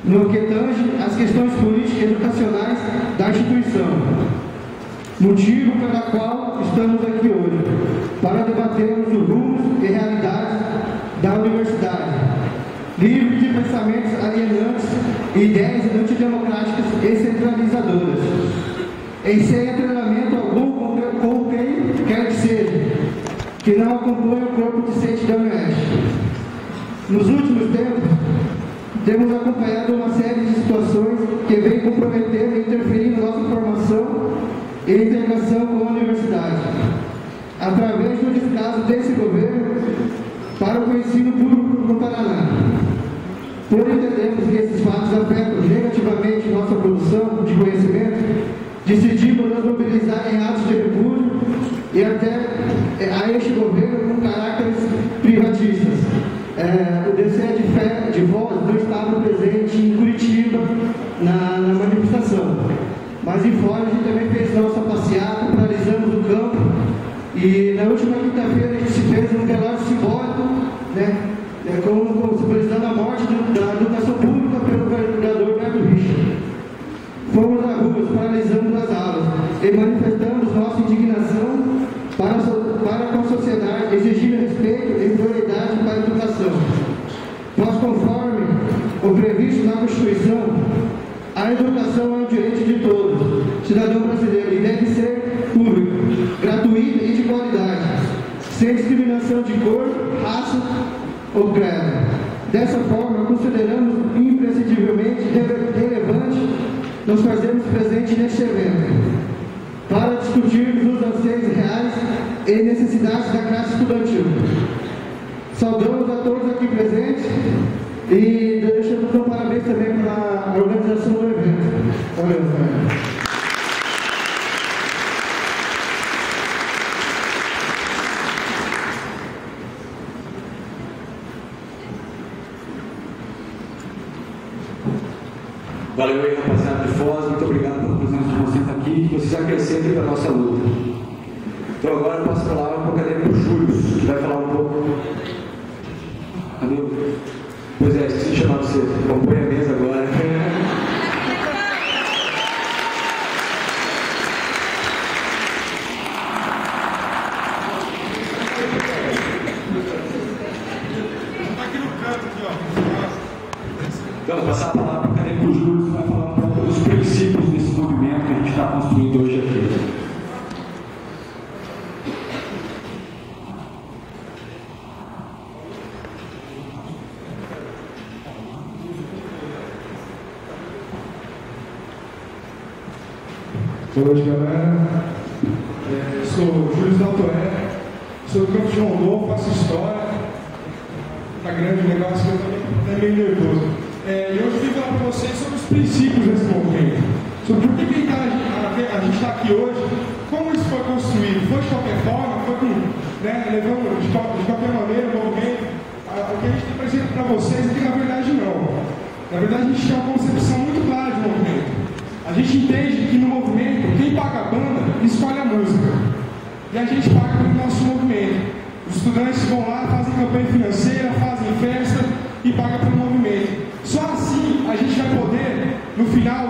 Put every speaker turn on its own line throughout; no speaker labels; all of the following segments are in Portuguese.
no que tange às questões políticas e educacionais da instituição. Motivo pela qual estamos aqui hoje, para debatermos os rumos e realidades da universidade, livre de pensamentos alienantes e ideias antidemocráticas e centralizadoras, em sem treinamento algum com quem quer que seja, que não acompanha o corpo docente da UniOeste. Nos últimos tempos, temos acompanhado uma série de situações que vêm comprometendo e interferindo na nossa formação e integração com a universidade, através do descaso desse governo para o ensino público no Paraná. Por entendermos que esses fatos afetam negativamente nossa produção de conhecimento, decidimos nos mobilizar em atos de repúdio e até a este governo com caráteres privatistas. O DCE de Voz não estava presente em Curitiba na manifestação, mas em fora a gente também fez nossa passeata, paralisamos o campo e na última quinta-feira a gente se fez um velório simbólico, né, como simbolizando a morte da educação pública pelo vereador Beto Richa. Fomos às ruas, paralisamos as aulas e manifestamos nossa indignação para com a sociedade, exigindo respeito e prioridade para a educação. Pois, conforme o previsto na Constituição, a educação é um direito de todos, cidadão brasileiro, e deve ser público, gratuito e de qualidade, sem discriminação de cor, raça ou credo. Dessa forma, consideramos imprescindivelmente relevante nos fazermos presente neste evento, para discutirmos os anseios reais e necessidades da classe estudantil. Saudamos a todos aqui presentes e deixamos um parabéns também para a organização do evento. Valeu,
Valeu aí, rapaziada de Foz, muito obrigado pela presença de vocês aqui, que vocês acrescentem para a nossa luta. Então agora eu passo a palavra para o acadêmico Júlio, que vai falar um pouco. Cadê? Pois é, esqueci de chamar você, acompanha a mesa agora. Então, vou passar a palavra para o acadêmico Júlio, que vai falar um pouco dos princípios desse movimento que a gente está construindo hoje aqui.
Boa noite, galera. Sou Júlio Daltoé, sou do campo de Rondon, faço história. Tá grande o negócio, eu tô meio nervoso. E hoje eu vim falar para vocês sobre os princípios desse movimento, sobre por que a gente está aqui hoje, como isso foi construído. Foi de qualquer forma, foi levando de qualquer maneira o movimento. O que a gente apresenta para vocês é que na verdade não. Na verdade a gente tem uma concepção muito clara de movimento. A gente entende que no movimento, quem paga a banda escolhe a música. E a gente paga pelo nosso movimento. Os estudantes vão lá, fazem campanha financeira, fazem festa e pagam pelo movimento. Só assim a gente vai poder, no final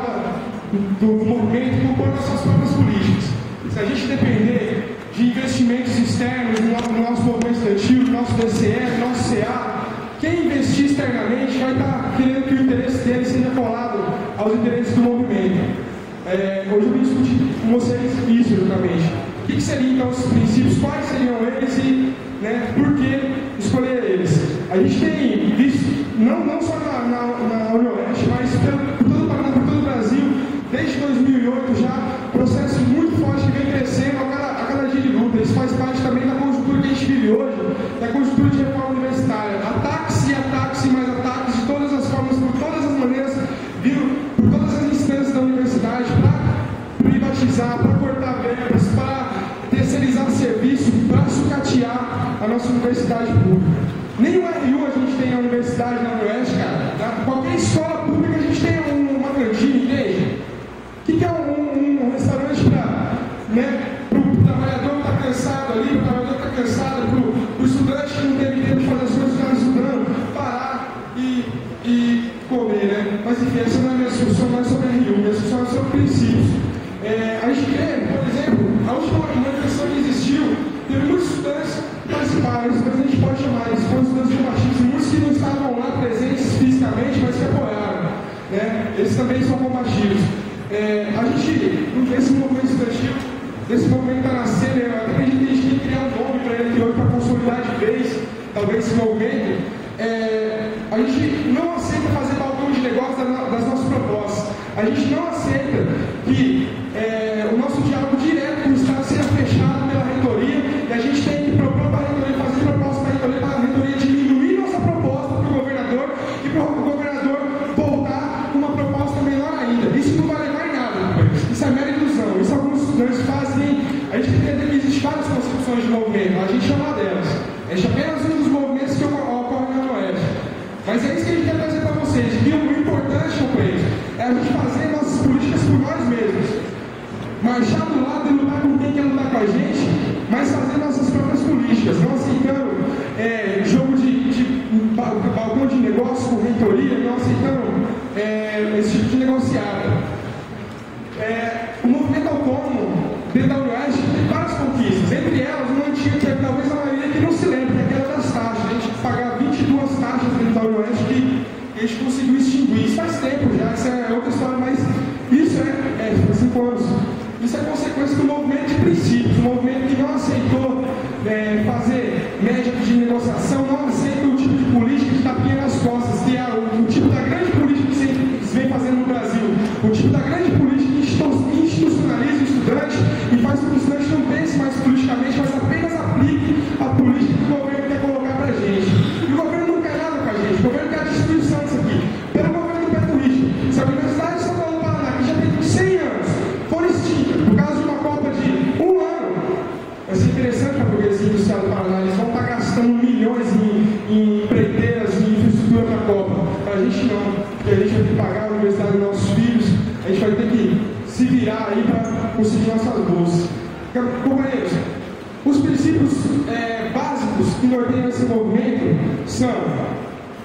do movimento, compor nossas próprias políticas. Se a gente depender de investimentos externos no nosso movimento estudantil, no nosso DCE, no nosso CA, quem investir externamente vai estar querendo que o interesse dele seja colado aos interesses do movimento. Hoje eu vim discutir com vocês isso, exatamente. O que seriam então esses princípios, quais seriam eles e por que escolher eles? A gente tem visto, não só na UniOeste, mas por todo o Paraná, por todo o Brasil, desde 2008 já, processo muito forte que vem crescendo a cada dia de luta. Isso faz parte também da conjuntura que a gente vive hoje, da conjuntura de reforma universitária. Ataques e mais ataques de todas as formas, por todas as maneiras, por todas as instâncias da universidade, para privatizar, para cortar verbas, para terceirizar serviço, para sucatear a nossa universidade pública. Nem o RU a gente tem a universidade na UniOeste, cara. Qualquer escola pública a gente tem uma cantina, entende? O que é um restaurante para o trabalhador que está cansado ali, para o trabalhador que está cansado, para o estudante que não teve tempo de fazer as coisas que estava estudando, parar e comer, né? Mas enfim. essa não é minha discussão, não é sobre RU, minha discussão é sobre princípios. A gente vê, por exemplo, a última manifestação que existiu, teve muitos estudantes participaram, mas a gente pode chamar eles, foram estudantes combativos, e muitos que não estavam lá presentes fisicamente, mas que apoiaram. Né? Eles também são combativos. A gente, nesse movimento estudantil, esse movimento está nascendo, eu acredito que a gente tem que criar um nome para ele aqui hoje, para consolidar de vez, talvez esse movimento. A gente não aceita fazer balcão de negócio das nossas propostas. A gente não aceita que o nosso diálogo direto com o Estado seja fechado pela reitoria, e a gente tem que propor para a reitoria, fazer proposta para a reitoria diminuir nossa proposta para o governador e para o governador voltar com uma proposta menor ainda. Isso não vai levar em nada, isso é mera ilusão. Isso alguns estudantes fazem. A gente entende que existem várias concepções de movimento, a gente chama delas. Este é apenas um dos movimentos que ocorrem no Oeste. Mas é isso que a gente quer trazer para vocês. E o importante, companheiros, é a gente fazer nossas políticas por nós mesmos. Marchar do lado e lutar com quem quer lutar com a gente, mas fazer nossas próprias políticas, não aceitando jogo de balcão de negócio com reitoria, não aceitando esse tipo de negociada. O movimento autônomo dentro da Oeste tem várias conquistas, entre elas uma antiga que talvez a maioria que não se lembre, que é aquela das taxas. A gente pagar 22 taxas dentro da Oeste que a gente conseguiu extinguir. Isso faz tempo já, isso é outra história, mas isso faz 5 anos. Isso é consequência do movimento de princípios, um movimento que não aceitou fazer média de negociação, não aceita o tipo de política de tapinha nas costas, que é o tipo da grande política que se vem fazendo no Brasil, o tipo da grande política que institucionaliza o estudante e faz com que o estudante não pense mais politicamente, mas apenas aplique a política que o governo quer colocar para a gente. E o governo não quer nada com a gente, o governo quer a destruição disso aqui, pelo governo do Beto Richa. Se a Universidade de São Paulo do Paraná, que já tem 100 anos, for extinta por causa de uma Copa de 1 ano, vai ser interessante para a burguesia industrial do Paraná. Eles vão estar gastando milhões em empreiteiras, em infraestrutura para a Copa. Para a gente não, porque a gente vai ter que pagar a universidade dos nossos filhos, a gente vai ter que se virar aí para conseguir nossas bolsas. Companheiros, os princípios básicos que norteiam esse movimento são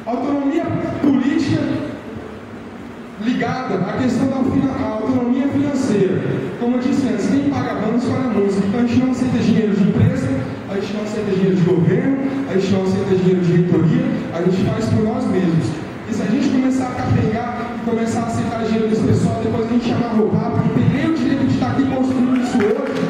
autonomia política ligada à questão da autonomia financeira. Como eu disse antes, quem paga a banda escolhe a música. Então a gente não aceita dinheiro de empresa, a gente não aceita dinheiro de governo, a gente não aceita dinheiro de reitoria, a gente faz por nós mesmos. E se a gente começar a capengar e começar a aceitar dinheiro desse pessoal, depois a gente chama a roubar, porque não tem nem o direito de estar aqui construindo isso hoje.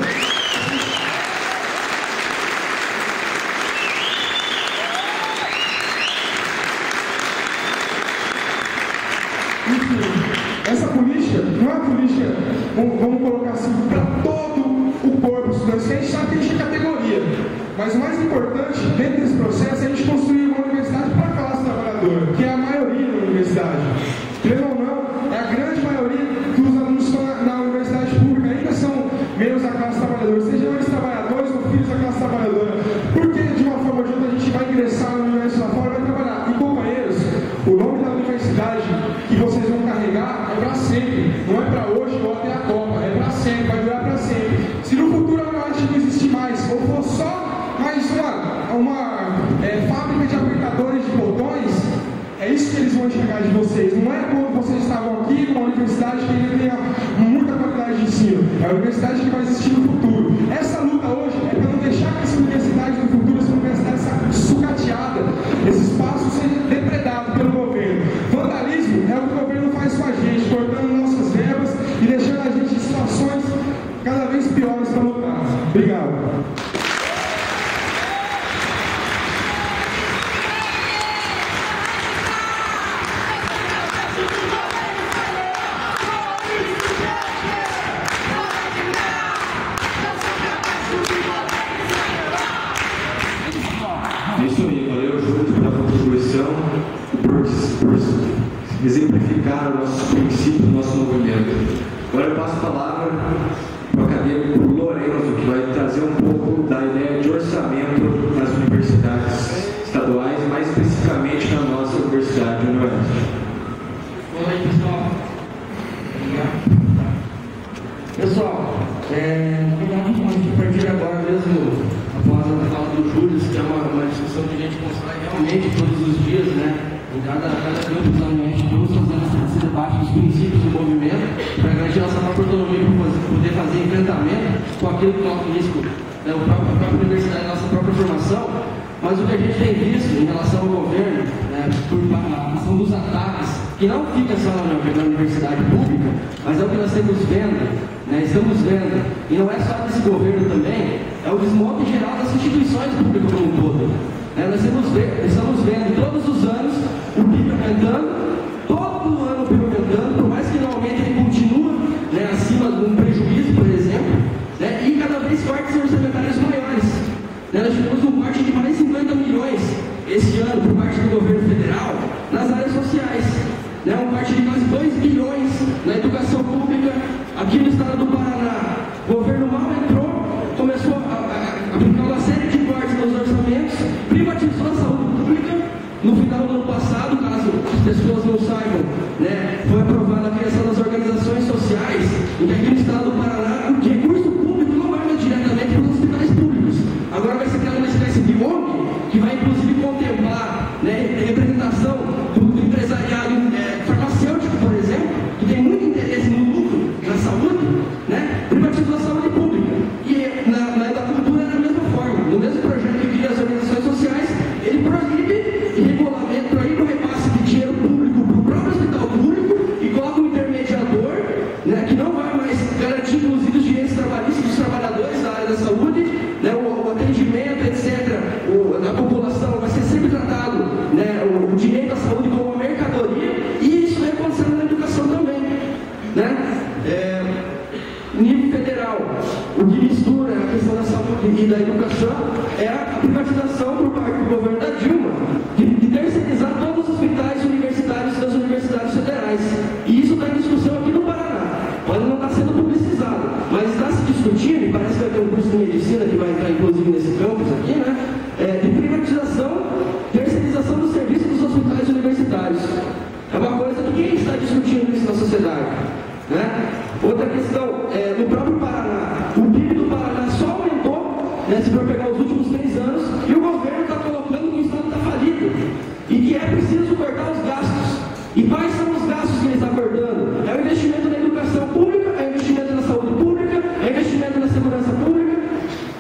Essa política não é uma política, vamos colocar assim, para todo o corpo estudante, que a gente sabe que a gente tem categoria. Mas o mais importante, dentro desse processo, é a gente construir uma universidade para a classe trabalhadora, que é a maioria da universidade. Querendo ou não, é a grande maioria dos alunos que estão na universidade pública, ainda são membros da classe trabalhadora, sejam eles trabalhadores ou filhos da classe trabalhadora. Porque, de uma forma ou de outra, a gente vai ingressar na universidade lá fora e vai trabalhar. E, companheiros, o nome da universidade que vocês vão carregar é para sempre, não é para hoje ou até a Copa, é para sempre, vai durar para sempre. Se no futuro a Oeste não existir mais, ou for só mais uma fábrica de apertadores de botões, é isso que eles vão enxergar de vocês. Não é quando vocês estavam aqui com uma universidade que ainda tenha muita qualidade de ensino, é a universidade que vai existir no futuro. Essa luta hoje é para não deixar que essa universidade no futuro, essa universidade sucateada, esse espaço seja depredado pelo governo. Vandalismo é o que o governo faz com a gente, cortando nossas verbas e deixando a gente em situações cada vez piores para lutar. Obrigado.
Isso aí, valeu, Júlio, pela contribuição, por exemplificar os nossos princípios, o nosso movimento. Agora eu passo a palavra para o acadêmico Lorenzo, que vai trazer um pouco da ideia de orçamento nas universidades estaduais, mais especificamente na nossa Universidade do Oeste.
Olá aí, pessoal. Pessoal, a partir de agora mesmo, após a fala do Júlio, que é uma discussão que a gente constrói realmente todos os dias, né? Em cada campo da UniOeste, vamos fazendo nesse debate dos princípios do movimento, para garantir nossa própria autonomia, para poder fazer enfrentamento com aquilo que coloca em risco, né, a própria universidade, a nossa própria formação. Mas o que a gente tem visto em relação ao governo, né, por a ação dos ataques, que não fica só na universidade pública, mas é o que nós estamos vendo, né, e não é só desse governo também, é o desmonte geral das instituições públicas como um todo. Nós estamos vendo todos os anos o PIB aumentando, todo ano o PIB aumentando, por mais que não aumente, ele continua, né, acima de um prejuízo, por exemplo, né, e cada vez cortes orçamentários maiores. Nós tivemos um corte de mais de 50 milhões esse ano por parte do governo federal nas áreas sociais, né, um corte de quase 2 bilhões na educação pública. Aqui no estado do Paraná, o governo mal entrou, começou a aplicar uma série de cortes nos orçamentos, privatizou a saúde pública. No final do ano passado, caso as pessoas não saibam, né, foi aprovada a criação das organizações sociais, em que aqui no estado do Paraná o recurso público não vai mais diretamente para os hospitais públicos. Agora vai ser criada uma espécie de ONG, que vai inclusive contemplar, né, representação do empresariado farmacêutico, por exemplo, que tem muito interesse no lucro na saúde, né, privatizou a saúde pública. E na da cultura é da mesma forma. No mesmo projeto que cria as organizações sociais, ele proíbe o repasse de dinheiro público para o próprio hospital público e coloca um intermediador, né, que não vai mais garantir, inclusive, os direitos trabalhistas dos trabalhadores da área da saúde, né, o atendimento, etc. A população vai ser sempre tratado, né, o direito à saúde como uma mercadoria, e isso vem acontecendo na educação também. Né? Nível federal, o que mistura a questão da saúde e da educação é a privatização por parte do governo da Dilma, de terceirizar todos os hospitais universitários das universidades federais. E isso está em discussão aqui no Paraná. Pode não estar sendo publicizado, mas está se discutindo, e parece que vai ter um curso de medicina que vai entrar inclusive nesse campus aqui, né? De privatização, terceirização do serviço dos hospitais universitários. É uma coisa que quem está discutindo isso na sociedade? Né? Outra questão, no próprio Paraná, o PIB do Paraná só aumentou, né, se for pegar os últimos 3 anos, e o governo está colocando que o Estado está falido, e que é preciso cortar os gastos. E quais são os gastos que ele está cortando? É o investimento na educação pública, é o investimento na saúde pública, é o investimento na segurança pública,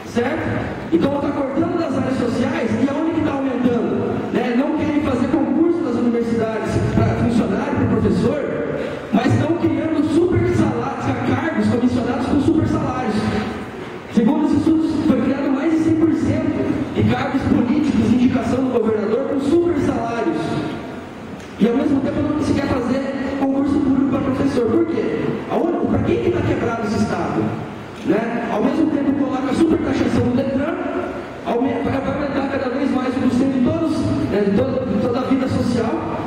certo? Então está cortando das áreas sociais, e aonde que está aumentando? Né? Não querem fazer concurso nas universidades para funcionário, para professor, mas estão criando super salários, cargos comissionados com super salários. Segundo os estudos, foi criado mais de 100% de cargos políticos de indicação do governador com super salários. E ao mesmo tempo não se quer fazer concurso público para professor. Por quê? Para quem que está quebrado esse Estado? Né? Ao mesmo tempo coloca super taxação no Detran, vai aumentar cada vez mais o custo de todos, né, de toda a vida social.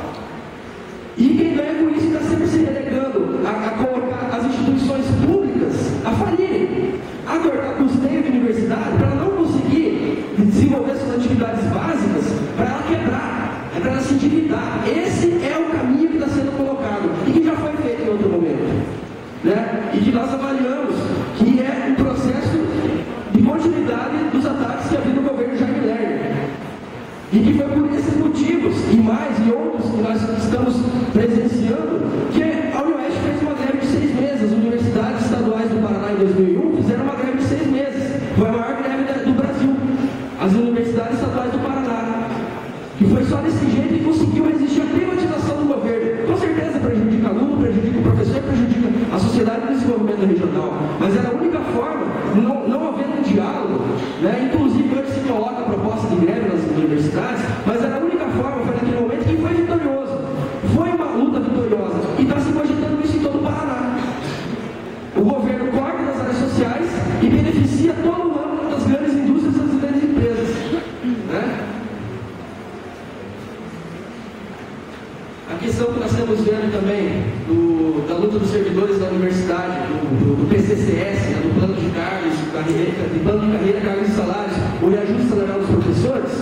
E quem ganha com isso está sempre se relegando a colocar as instituições públicas a falirem, a cortar custeio de universidade para ela não conseguir desenvolver suas atividades básicas, para ela quebrar, para ela se endividar. Esse é o caminho que está sendo colocado e que já foi feito em outro momento, né? E que nós avaliamos que é um processo de continuidade dos ataques que havia no governo Jaime Lerner. E que foi por esses motivos, e mais, e outros que nós estamos presenciando, que a UniOeste fez uma greve de 6 meses. As universidades estaduais do Paraná em 2001 fizeram uma greve de 6 meses. Foi a maior greve do Brasil. As universidades estaduais do Paraná. Que foi só desse jeito que conseguiu resistir à privatização do governo. Com certeza prejudica aluno, prejudica o professor, prejudica a sociedade e o desenvolvimento regional. Mas era a única forma, não havendo um diálogo, né? Inclusive hoje se coloca a proposta de greve nas universidades, mas era a única forma, foi naquele momento que foi vitorioso. Foi uma luta vitoriosa. E está se cogitando isso em todo o Paraná. O governo corta nas áreas sociais e beneficia todo o âmbito das grandes indústrias e das grandes empresas. Né? A questão que nós estamos vendo também da luta dos servidores da universidade, do PCCS, né, do plano de cargos, de plano de carreira, cargos e salários, o reajuste salarial dos professores,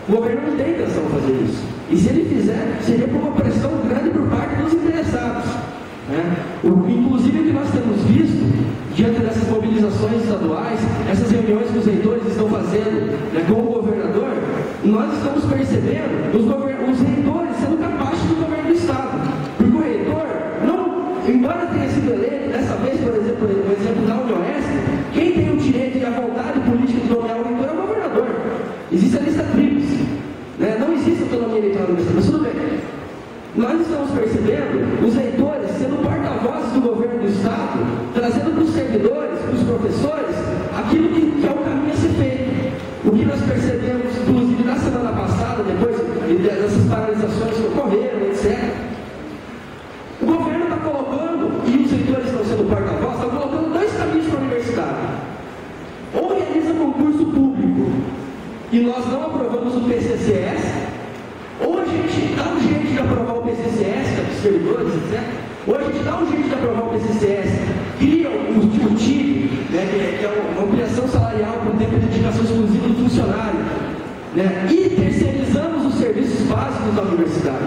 o governo não tem intenção de fazer isso. E se ele fizer, seria por uma pressão grande por parte dos interessados. Né? Inclusive o que nós temos visto, diante dessas mobilizações estaduais, essas reuniões que os reitores estão fazendo, né, com o governador, nós estamos percebendo os reitores sendo capazes do governo do Estado. Porque o reitor, existe autonomia eleitoral na universidade, mas tudo bem. Nós estamos percebendo os reitores sendo porta-vozes do governo do Estado, trazendo para os servidores, para os professores, aquilo que é o caminho a ser feito. O que nós percebemos, inclusive na semana passada, depois dessas paralisações que ocorreram, etc. O governo está colocando, e os reitores estão sendo porta-voz, estão colocando dois caminhos para a universidade. Ou realiza concurso público, e nós não aprovamos o PCCS, ou a gente dá um jeito de aprovar o PCCS, que é dos servidores, etc. Ou a gente dá um jeito de aprovar o PCCS, cria o TIP, né, que é uma ampliação salarial por tempo de dedicação exclusiva do funcionário, né, e terceirizamos os serviços básicos da universidade.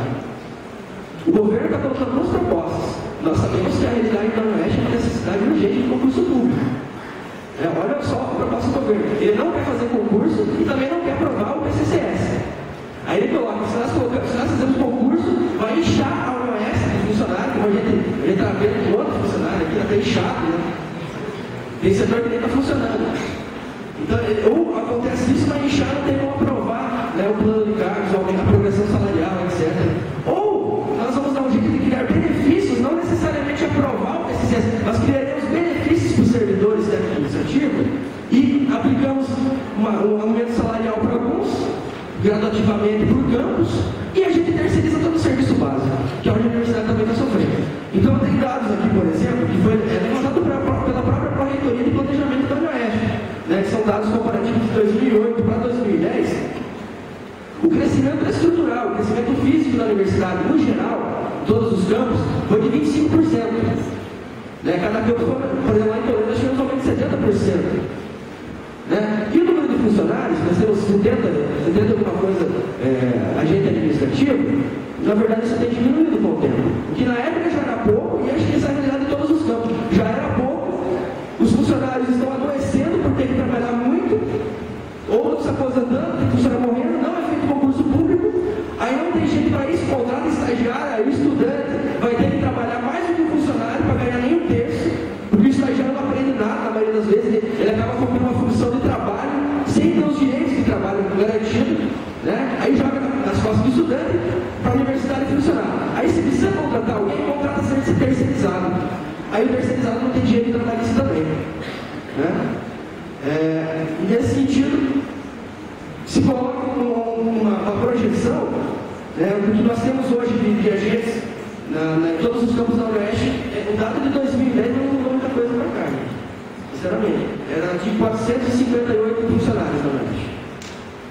O governo está colocando duas propostas. Nós sabemos que a realidade da UniOeste é uma necessidade urgente de concurso público. Olha só a proposta do governo. Ele não quer fazer concurso e também não quer aprovar o PCCS. Aí ele coloca, se nós fizermos concurso, vai inchar a UniOeste de funcionário, como a gente está vendo com outro funcionário aqui, até inchado, né? Tem setor que nem está funcionando. Então, ou acontece isso, mas inchar não tem como aprovar, né, o plano de cargos, a progressão salarial, etc. Ou nós vamos dar um jeito de criar benefícios, não necessariamente aprovar o PCCS, mas criaremos benefícios para os servidores técnico-administrativos e aplicamos um aumento salarial para alguns, gradativamente por campus, e a gente terceiriza todo o serviço básico, que é onde a universidade também está sofrendo. Então, eu tenho dados aqui, por exemplo, que foi levantado pela própria Pró-Reitoria de Planejamento da UniOeste, né, que são dados comparativos de 2008 para 2010. O crescimento estrutural, o crescimento físico da universidade, no geral, em todos os campos, foi de 25%. Né, cada campo, por exemplo, lá em Toledo, nós tivemos um aumento de 70%. Né? E o número de funcionários, nós temos 70 alguma coisa, agente administrativo, na verdade isso tem diminuído com o tempo. O que na época já era pouco, e acho que isso é a realidade de todos os campos. Já era pouco, os funcionários estão adoecendo por ter que trabalhar muito, ou se aposentando, tem funcionário morrendo, não é feito concurso público, aí não tem gente para isso, contrata estagiário, o estudante vai ter que trabalhar mais do que o funcionário para ganhar nem um terço, porque o estagiário não aprende nada, na maioria das vezes, ele acaba cumprindo uma função de trabalho, sem ter os direitos de trabalho garantidos, né? Aí joga nas costas do estudante para a universidade funcionar. Aí se precisa contratar alguém, contrata sem ser terceirizado. Aí o terceirizado não tem direito de trabalhista também. Né? Nesse sentido, se coloca uma projeção, né, do que nós temos hoje de agentes em todos os campos da UniOeste. O dado de 2010 não mudou muita coisa para cá, sinceramente. Era de 458 funcionários da UniOeste.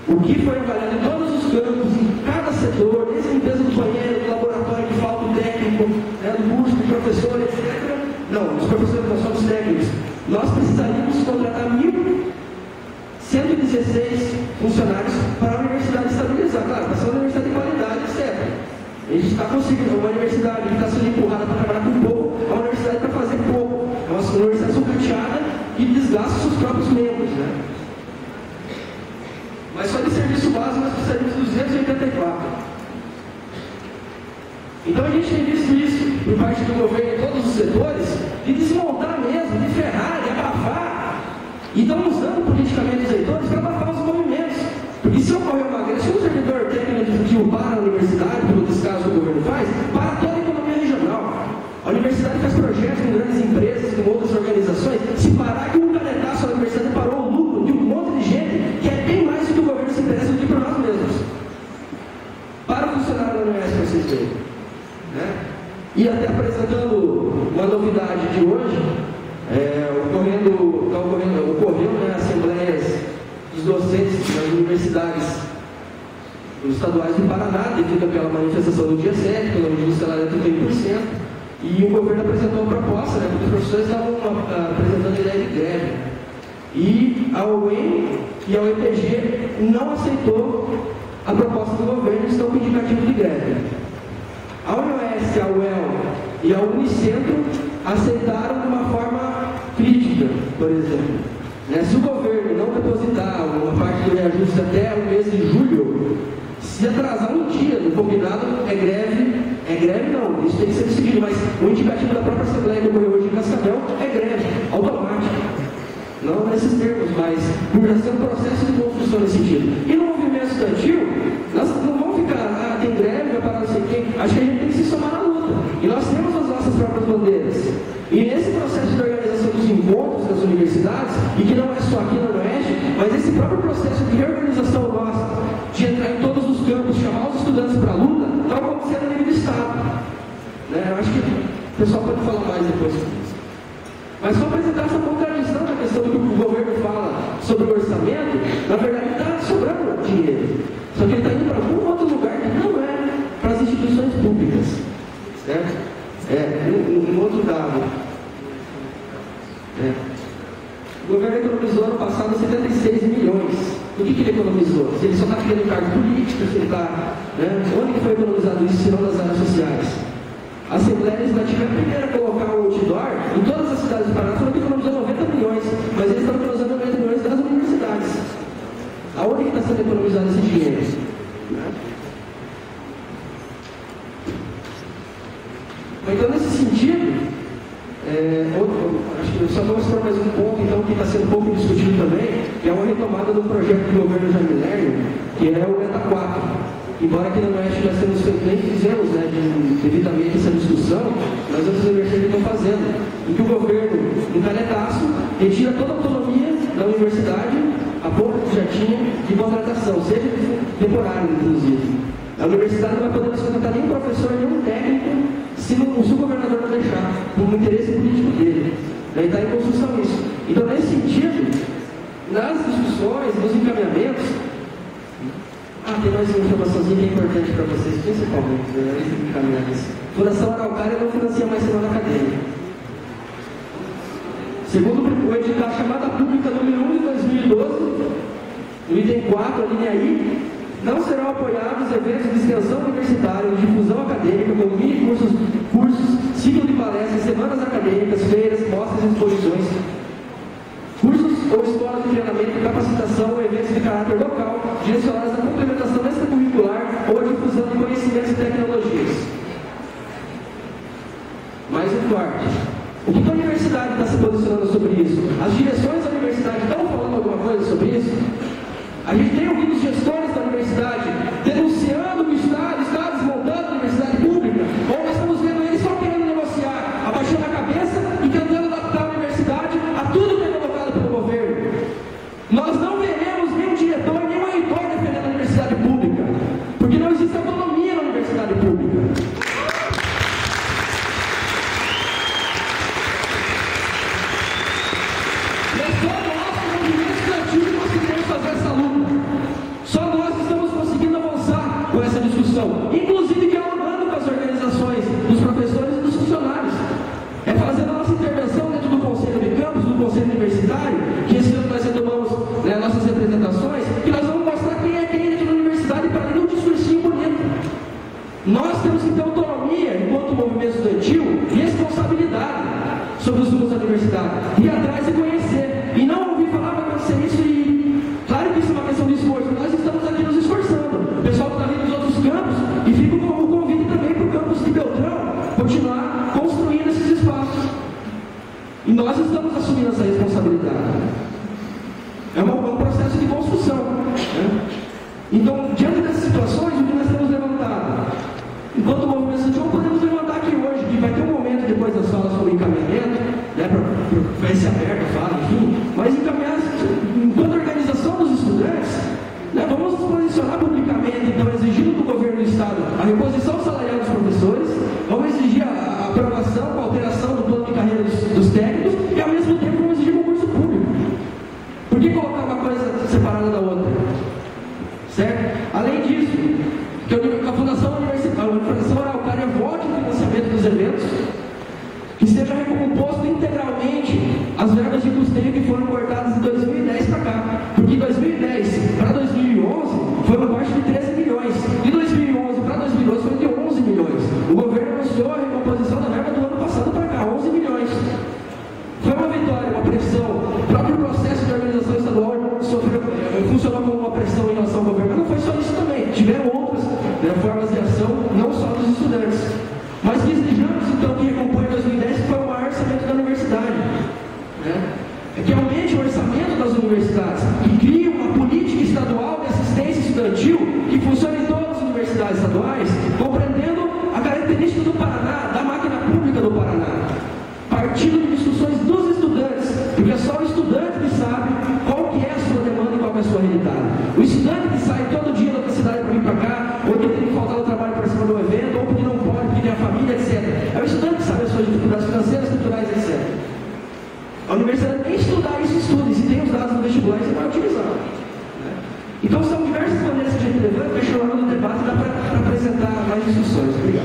O que foi avaliado em todos os campos, em cada setor, desde a limpeza do banheiro, do laboratório de falta técnico, né, do curso de professor, etc. Não, os professores não são os técnicos. Nós precisaríamos contratar 1.116 funcionários para a universidade estabilizar. Claro, para ser uma universidade de qualidade, etc. A gente está conseguindo, uma universidade que está sendo empurrada para trabalhar com pouco, é uma universidade para fazer pouco. É uma universidade sucateada e desgasta seus próprios membros, né? Mas só de serviço básico nós precisaríamos de 284. Então a gente tem visto isso por parte do governo em todos os setores, de desmontar mesmo, de ferrar, de abafar. E estão usando politicamente os reitores para abafar os movimentos. Porque se ocorrer uma greve, se um servidor técnico para a universidade, pelo descaso que o governo faz, para toda a economia regional. A universidade faz projetos com grandes empresas, com outras organizações. Se parar que um canetaço a universidade parou o lucro de um monte de gente que é bem mais do que o governo se interessa do que por nós mesmos. Para o funcionário da UniOeste, para vocês verem. Né? E até apresentando uma novidade de hoje, ocorreu, né, assembleias dos docentes das universidades estaduais do Paraná, devido àquela manifestação do dia 7, pelo aumento do salário de 30%, e o governo apresentou uma proposta, né, porque os professores estavam apresentando ideia de greve. E a UEM e a UEPG não aceitou a proposta do governo e estão com indicativo de greve. A UniOeste, a UEL e a Unicentro aceitaram de uma forma crítica, por exemplo. Né? Se o governo não depositar uma parte do reajuste até o mês de julho, se atrasar um dia no combinado, é greve não, isso tem que ser decidido, mas o indicativo da própria Assembleia que ocorreu hoje em Cascavel é greve, automática. Não nesses termos, mas por já ser um processo de construção nesse sentido. E no movimento estudantil, nós não vamos acho que a gente tem que se somar na luta. E nós temos as nossas próprias bandeiras. E nesse processo de organização dos encontros das universidades, e que não é só aqui na Oeste, mas esse próprio processo de reorganização nossa, de entrar em todos os campos, chamar os estudantes para a luta, está acontecendo a nível do Estado. Eu acho que o pessoal pode falar mais depois sobre isso. Mas só apresentar essa contradição da questão do que o governo fala sobre o orçamento, na verdade está sobrando dinheiro. Só que ele está indo para algum outro lugar que não é para as instituições públicas. Certo? Um outro dado. O governo economizou ano passado 76 milhões. O que ele economizou? Se ele só está criando cargos políticos, se ele está. Onde que foi economizado isso, se não nas áreas sociais? A Assembleia Legislativa é a primeira a colocar o outdoor em todas as cidades do Paraná, falando que economizou 90 milhões, mas eles estão economizando 90 milhões das universidades. Aonde que está sendo economizado esse dinheiro? Então, nesse sentido, acho que eu só vou mostrar mais um ponto, então, que está sendo pouco discutido também, que é uma retomada do projeto do governo Jair Milerno, que é o Meta 4. Embora aqui na Oeste nós temos feito, nem fizemos devidamente essa discussão, mas outras universidades estão fazendo, em que o governo, em canetaço, retira toda a autonomia da universidade, a pouco que já tinha, de contratação, seja temporário, inclusive. A universidade não vai poder mais contratar nem um professor, nem um técnico, se o governador não deixar, por um interesse político dele. Daí está em construção isso. Então, nesse sentido, nas discussões, nos encaminhamentos, tem mais uma informaçãozinha que é importante para vocês, principalmente, encaminhamentos. Fundação Araucária não financia mais semana acadêmica. Segundo o edital chamada pública número 1 de 2012, no item 4, a linha I, não serão apoiados eventos de extensão universitária, de difusão acadêmica, como mini cursos, ciclo de palestras, semanas acadêmicas, feiras, mostras e exposições, cursos ou escolas de treinamento, capacitação ou eventos de caráter local, direcionados à complementação extracurricular ou à difusão de conhecimentos e tecnologias. Mais um quarto. O que a universidade está se posicionando sobre isso? As direções da universidade estão falando alguma coisa sobre isso? A gente tem ouvido os gestores da universidade denunciando o Estado está desmontando a universidade pública, ou nós estamos vendo eles só querendo negociar, abaixando a cabeça e tentando adaptar a universidade a tudo que é colocado pelo governo. Nós não veremos nenhum diretor, nenhum reitor defendendo a universidade pública, porque não existe autonomia na universidade pública. É só nós, como movimento estudantil, que conseguimos fazer essa luta. Só nós estamos conseguindo avançar com essa discussão, inclusive dialogando com as organizações dos professores e dos funcionários. É fazendo a nossa intervenção dentro do Conselho de Campus, do Conselho Universitário, que esse ano nós retomamos nossas representações, que nós vamos mostrar quem é quem dentro da universidade para além de um discursinho bonito. Nós temos que ter autonomia, enquanto movimento estudantil, e responsabilidade sobre os rumos da universidade, ir atrás e conhecer, e não ouvir falar para acontecer isso e... Claro que isso é uma questão de esforço, nós estamos aqui nos esforçando. O pessoal que está vindo dos outros campos, e fica o convite também para o campus de Beltrão continuar construindo esses espaços. E nós estamos assumindo essa responsabilidade. É um processo de construção. Né? Então, diante dessas situações, o que nós temos levantado? Enquanto o movimento estudantil, podemos levantar aqui hoje, que vai ter um momento depois das falas sobre encaminhamento, vai ser aberto a fala, enfim, mas encaminhar, enquanto organização dos estudantes, vamos nos posicionar publicamente, então, exigindo do governo do Estado a reposição salarial dos professores, vamos exigir a aprovação, a alteração do plano de carreira dos técnicos, e ao mesmo tempo vamos exigir concurso público. Por que colocar uma coisa separada da outra? Certo? Além disso, que a Fundação Araucária volte o financiamento dos eventos, que seja recomposto integralmente as verbas de custeio que foram cortadas de 2010 para cá. Porque de 2010 para 2011 foi um corte de 13 milhões. De 2011 para 2012 foi de 11 milhões. O governo anunciou a recomposição da verba do ano passado para cá, 11 milhões. Foi uma vitória, uma pressão. O próprio processo de organização estadual funcionou como uma pressão em relação ao governo. Mas não foi só isso também. Tiveram outras formas de ação, não só dos estudantes. Mas que exigimos, então, que recompõe em 2010, que foi o maior orçamento da universidade. É que aumente o orçamento das universidades, que crie uma política estadual de assistência estudantil que funcione em todas as universidades estaduais, compreendendo
A universidade nem estudar isso estuda, e se tem os dados no vestibular, você vai utilizar. Então são diversas maneiras que a gente levanta, deixa lá no debate, dá para apresentar mais discussões. Obrigado.